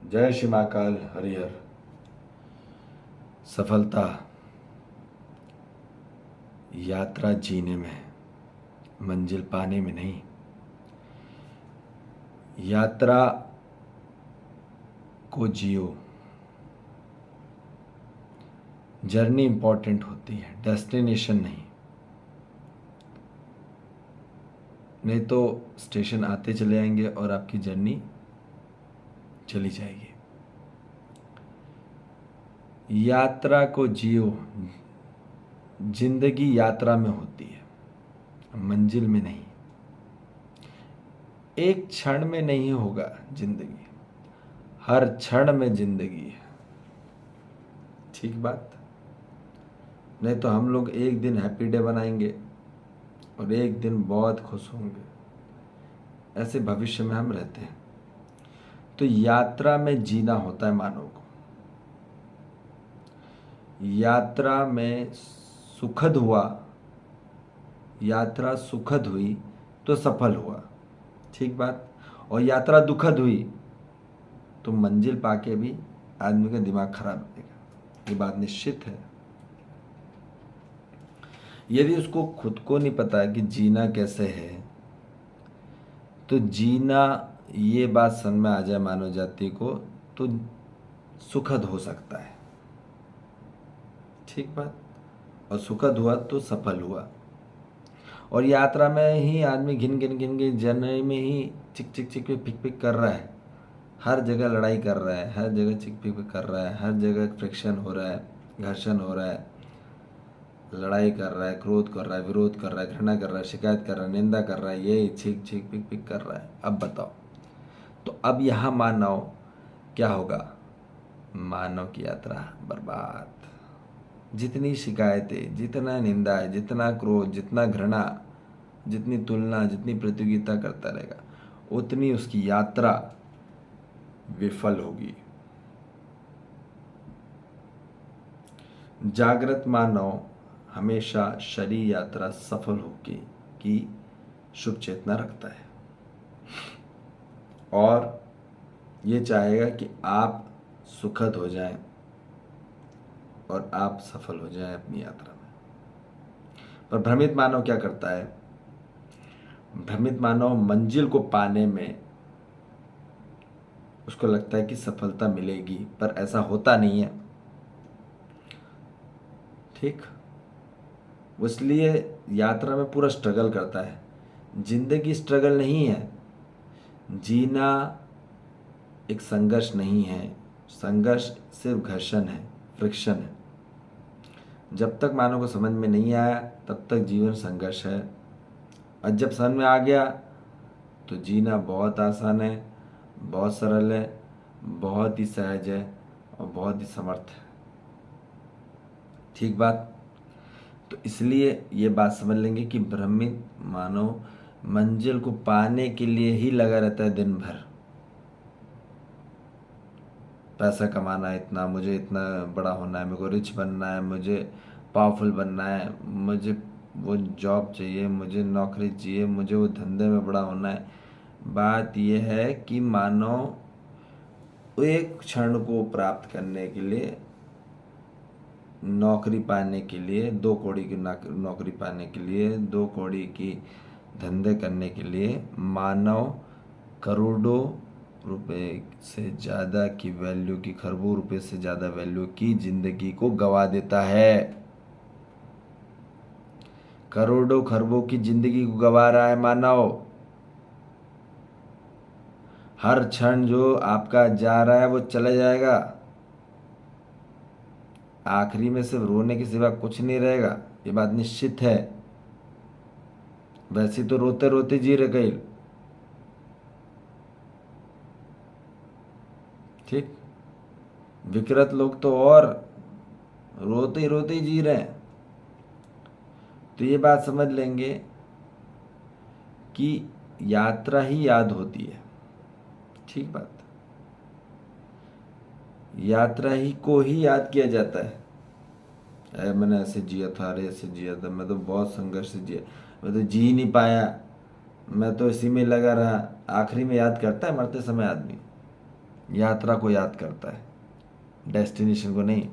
जय श्री महाकाल हरिहर। सफलता यात्रा जीने में है, मंजिल पाने में नहीं। यात्रा को जियो। जर्नी इंपॉर्टेंट होती है, डेस्टिनेशन नहीं। नहीं तो स्टेशन आते चले आएंगे और आपकी जर्नी चली जाएगी। यात्रा को जियो। जिंदगी यात्रा में होती है, मंजिल में नहीं। एक क्षण में नहीं होगा जिंदगी, हर क्षण में जिंदगी है। ठीक बात। नहीं तो हम लोग एक दिन हैप्पी डे बनाएंगे और एक दिन बहुत खुश होंगे। ऐसे भविष्य में हम रहते हैं। तो यात्रा में जीना होता है मानव को। यात्रा में सुखद हुआ, यात्रा सुखद हुई तो सफल हुआ। ठीक बात। और यात्रा दुखद हुई तो मंजिल पाके भी आदमी का दिमाग खराब रहेगा। ये बात निश्चित है। यदि उसको खुद को नहीं पता कि जीना कैसे है, तो जीना, ये बात समझ में आ जाए मानव जाति को, तो सुखद हो सकता है। ठीक बात। और सुखद हुआ तो सफल हुआ। और यात्रा में ही आदमी घिन घिन घिन के जर्नी में ही चिक चिक चिक पे पिक पिक कर रहा है। हर जगह लड़ाई कर रहा है, हर जगह चिक पिक पिक कर रहा है, हर जगह फ्रिक्शन हो रहा है, घर्षण हो रहा है, लड़ाई कर रहा है, क्रोध कर रहा है, विरोध कर रहा है, घृणा कर रहा है, शिकायत कर रहा है, निंदा कर रहा है, ये छिक छिक पिक पिक कर रहा है। अब बताओ, तो अब यहाँ मानव क्या होगा? मानव की यात्रा बर्बाद। जितनी शिकायतें, जितना निंदा है, जितना क्रोध, जितना घृणा, जितनी तुलना, जितनी प्रतियोगिता करता रहेगा, उतनी उसकी यात्रा विफल होगी। जागृत मानव हमेशा शरीर यात्रा सफल होगी की शुभ चेतना रखता है और ये चाहेगा कि आप सुखद हो जाएं और आप सफल हो जाएं अपनी यात्रा में। पर भ्रमित मानव क्या करता है? भ्रमित मानव मंजिल को पाने में उसको लगता है कि सफलता मिलेगी, पर ऐसा होता नहीं है। ठीक। इसलिए यात्रा में पूरा स्ट्रगल करता है। जिंदगी स्ट्रगल नहीं है। जीना एक संघर्ष नहीं है। संघर्ष सिर्फ घर्षण है, फ्रिक्शन है। जब तक मानव को समझ में नहीं आया तब तक जीवन संघर्ष है, और जब समझ में आ गया तो जीना बहुत आसान है, बहुत सरल है, बहुत ही सहज है और बहुत ही समर्थ है। ठीक बात। तो इसलिए ये बात समझ लेंगे कि भ्रमित मानव मंजिल को पाने के लिए ही लगा रहता है दिन भर। पैसा कमाना है इतना, मुझे इतना बड़ा होना है, मेरे को रिच बनना है, मुझे पावरफुल बनना है, मुझे वो जॉब चाहिए, मुझे नौकरी चाहिए, मुझे वो धंधे में बड़ा होना है। बात यह है कि मानव एक क्षण को प्राप्त करने के लिए, नौकरी पाने के लिए, 2 कौड़ी की नौकरी पाने के लिए, 2 कौड़ी की धंधे करने के लिए मानव करोड़ों रुपए से ज़्यादा की वैल्यू की, खरबों रुपए से ज़्यादा वैल्यू की जिंदगी को गवा देता है। करोड़ों खरबों की जिंदगी को गवा रहा है मानव। हर क्षण जो आपका जा रहा है वो चला जाएगा। आखिरी में सिर्फ रोने के सिवा कुछ नहीं रहेगा, ये बात निश्चित है। वैसे तो रोते रोते जी रहे कई। ठीक। विकृत लोग तो और रोते ही जी रहे हैं। तो ये बात समझ लेंगे कि यात्रा ही याद होती है। ठीक बात। यात्रा ही को ही याद किया जाता है। अरे मैंने ऐसे जिया था, अरे ऐसे जिया था, मैं तो बहुत संघर्ष से जिया, मैं तो जी नहीं पाया, मैं तो इसी में लगा रहा। आखिरी में याद करता है मरते समय आदमी? यात्रा को याद करता है, डेस्टिनेशन को नहीं।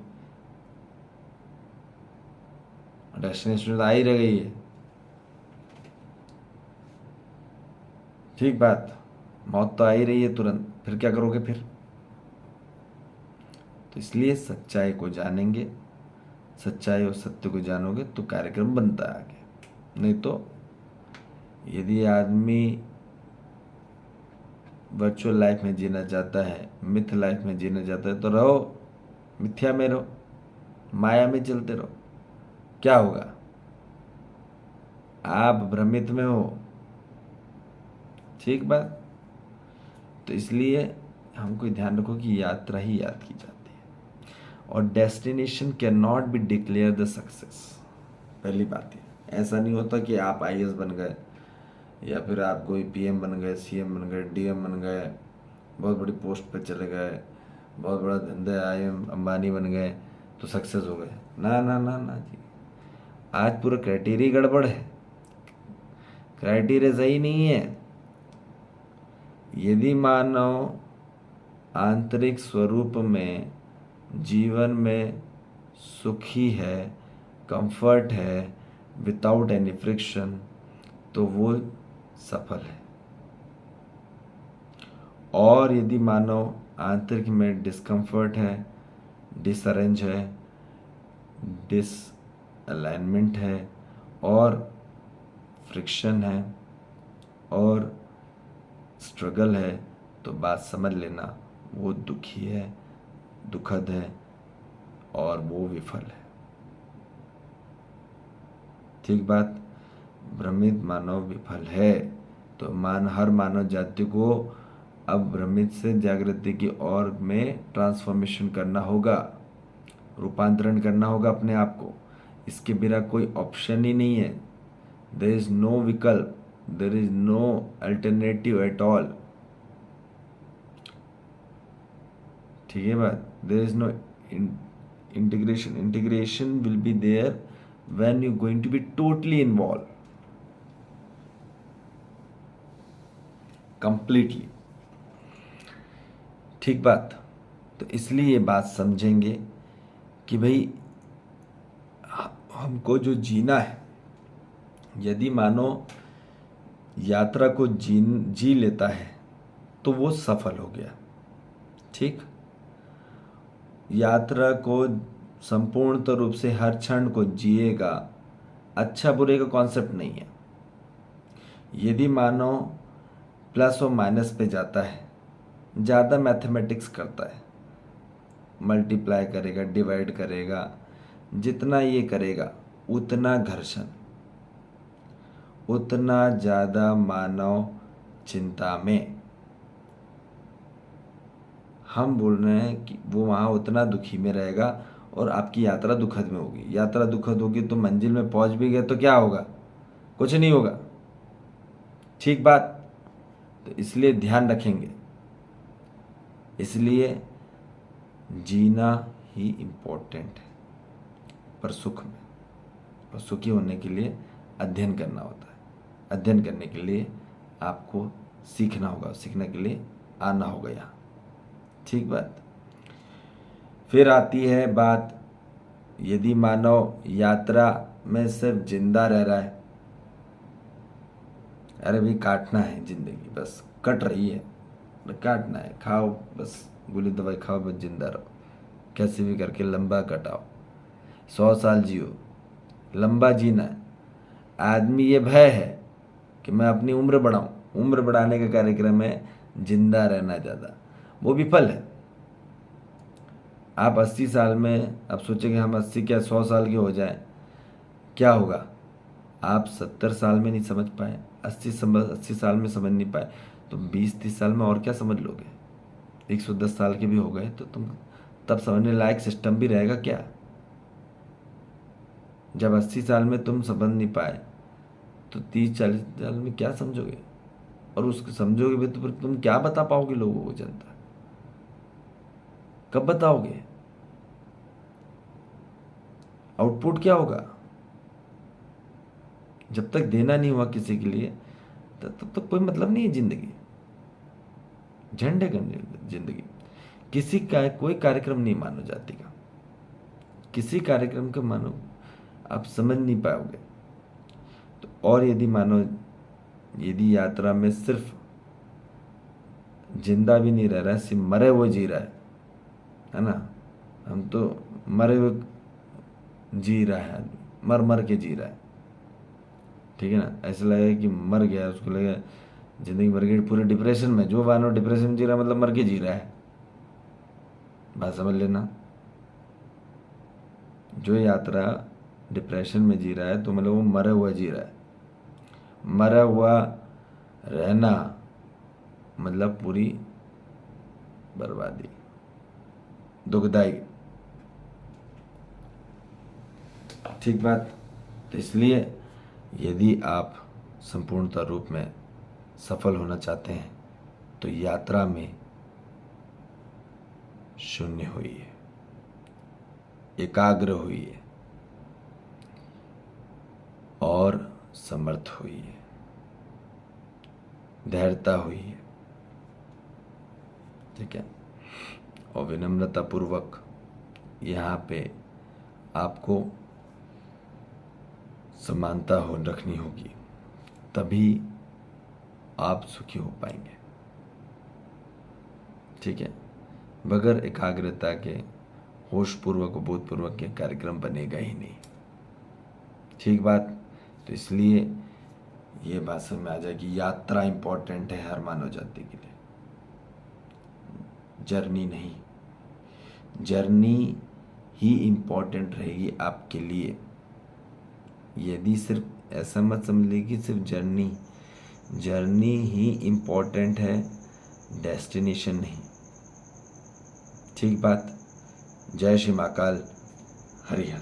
डेस्टिनेशन तो आ ही रह गई है, ठीक बात, मौत तो आ ही रही है तुरंत, फिर क्या करोगे फिर? तो इसलिए सच्चाई को जानेंगे, सच्चाई और सत्य को जानोगे तो कार्यक्रम बनता है आगे। नहीं तो यदि आदमी वर्चुअल लाइफ में जीना चाहता है, मिथ लाइफ में जीना चाहता है, तो रहो मिथ्या में, रहो माया में चलते रहो, क्या होगा? आप भ्रमित में हो, ठीक बात। तो इसलिए हमको ध्यान रखो कि यात्रा ही याद की जाती है, और destination can not be declare the success. पहली बात है, ऐसा नहीं होता कि आप आईएएस बन गए या फिर आप कोई पीएम बन गए, सीएम बन गए, डीएम बन गए, बहुत बड़ी पोस्ट पे चले गए, बहुत बड़ा धंधे आए, अंबानी बन गए तो सक्सेस हो गए। ना ना ना ना जी, आज पूरा क्राइटेरिया गड़बड़ है, क्राइटेरिया सही नहीं है। यदि मानव आंतरिक स्वरूप में जीवन में सुखी है, कंफर्ट है, विदाउट एनी फ्रिक्शन, तो वो सफल है। और यदि मानव आंतरिक में डिस्कम्फर्ट है, डिसअरेंज है, डिसअलाइनमेंट है और फ्रिक्शन है और स्ट्रगल है, तो बात समझ लेना वो दुखी है, दुखद है और वो विफल है, ठीक बात। भ्रमित मानव विफल है। तो हर मानव जाति को अब भ्रमित से जागृति की ओर में ट्रांसफॉर्मेशन करना होगा, रूपांतरण करना होगा अपने आप को। इसके बिना कोई ऑप्शन ही नहीं है। देयर इज नो विकल्प, there is no alternative at all, ठीक है बात। There is no integration will be there when you going to be totally involve, completely, ठीक बात। तो इसलिए ये बात समझेंगे कि भाई हमको जो जीना है, यदि मानो यात्रा को जी लेता है तो वो सफल हो गया, ठीक। यात्रा को संपूर्णतः रूप से हर क्षण को जिएगा, अच्छा बुरे का कॉन्सेप्ट नहीं है। यदि मानो प्लस और माइनस पे जाता है, ज़्यादा मैथमेटिक्स करता है, मल्टीप्लाई करेगा, डिवाइड करेगा, जितना ये करेगा उतना घर्षण, उतना ज़्यादा मानव चिंता में। हम बोल रहे हैं कि वो वहाँ उतना दुखी में रहेगा और आपकी यात्रा दुखद में होगी। यात्रा दुखद होगी तो मंजिल में पहुँच भी गए तो क्या होगा? कुछ नहीं होगा, ठीक बात। तो इसलिए ध्यान रखेंगे, इसलिए जीना ही इम्पोर्टेंट है, पर सुख में। और सुखी होने के लिए अध्ययन करना होता है। अध्ययन करने के लिए आपको सीखना होगा, सीखने के लिए आना होगा यहाँ, ठीक बात। फिर आती है बात, यदि मानव यात्रा में सिर्फ जिंदा रह रहा है, अरे भाई काटना है जिंदगी, बस कट रही है, काटना है, खाओ बस, गोली दवाई खाओ, बस जिंदा रहो, कैसे भी करके लंबा कटाओ, 100 साल जियो, लंबा जीना है। आदमी ये भय है कि मैं अपनी उम्र बढ़ाऊं, उम्र बढ़ाने का कार्यक्रम है जिंदा रहना ज़्यादा, वो विफल है। आप 80 साल में अब सोचेंगे हम 80 क्या 100 साल के हो जाएं, क्या होगा? आप 70 साल में नहीं समझ पाए, 80 साल में समझ नहीं पाए, तो 20-30 साल में और क्या समझ लोगे? 110 साल के भी हो गए तो तुम तब समझने लायक सिस्टम भी रहेगा क्या? जब 80 साल में तुम समझ नहीं पाए तो 30-40 साल में क्या समझोगे? और उसको समझोगे भी तो फिर तुम क्या बता पाओगे लोगों को, जनता? कब बताओगे? आउटपुट क्या होगा? जब तक देना नहीं हुआ किसी के लिए तब तक कोई मतलब नहीं है जिंदगी, झंडे करने जिंदगी। किसी का कोई कार्यक्रम नहीं मानव जाति का, किसी कार्यक्रम को मानो आप समझ नहीं पाओगे। तो और यदि मानो, यदि यात्रा में सिर्फ जिंदा भी नहीं रह रहा है, सिर्फ मरे हुए जी रहा है ना, हम तो मरे हुए जी रहा है आदमी, मर मर के जी रहा है, ठीक है ना। ऐसा लगेगा कि मर गया, उसको लगेगा जिंदगी भर गई, पूरे डिप्रेशन में, जो मानो डिप्रेशन में जी रहा है मतलब मर के जी रहा है, बात समझ लेना। जो यात्रा डिप्रेशन में जी रहा है तो मतलब वो मरा हुआ जी रहा है। मरा हुआ रहना मतलब पूरी बर्बादी, दुखदाई, ठीक बात। तो इसलिए यदि आप संपूर्णता रूप में सफल होना चाहते हैं तो यात्रा में शून्य होइए, एकाग्र होइए और समर्थ होइए, धैर्यता होइए, ठीक है। और विनम्रता पूर्वक यहाँ पे आपको समानता हो रखनी होगी, तभी आप सुखी हो पाएंगे, ठीक है। बगैर एकाग्रता के होशपूर्वक और बोधपूर्वक के कार्यक्रम बनेगा ही नहीं, ठीक बात। तो इसलिए ये बात समझ में आ जाए कि यात्रा इंपॉर्टेंट है हर मानव जाति के लिए, जर्नी नहीं। जर्नी ही इंपॉर्टेंट रहेगी आपके लिए। यदि सिर्फ ऐसा मत समझ लीजिए कि सिर्फ जर्नी ही इम्पोर्टेंट है, डेस्टिनेशन नहीं, ठीक बात। जय श्री महाकाल, हरिहर।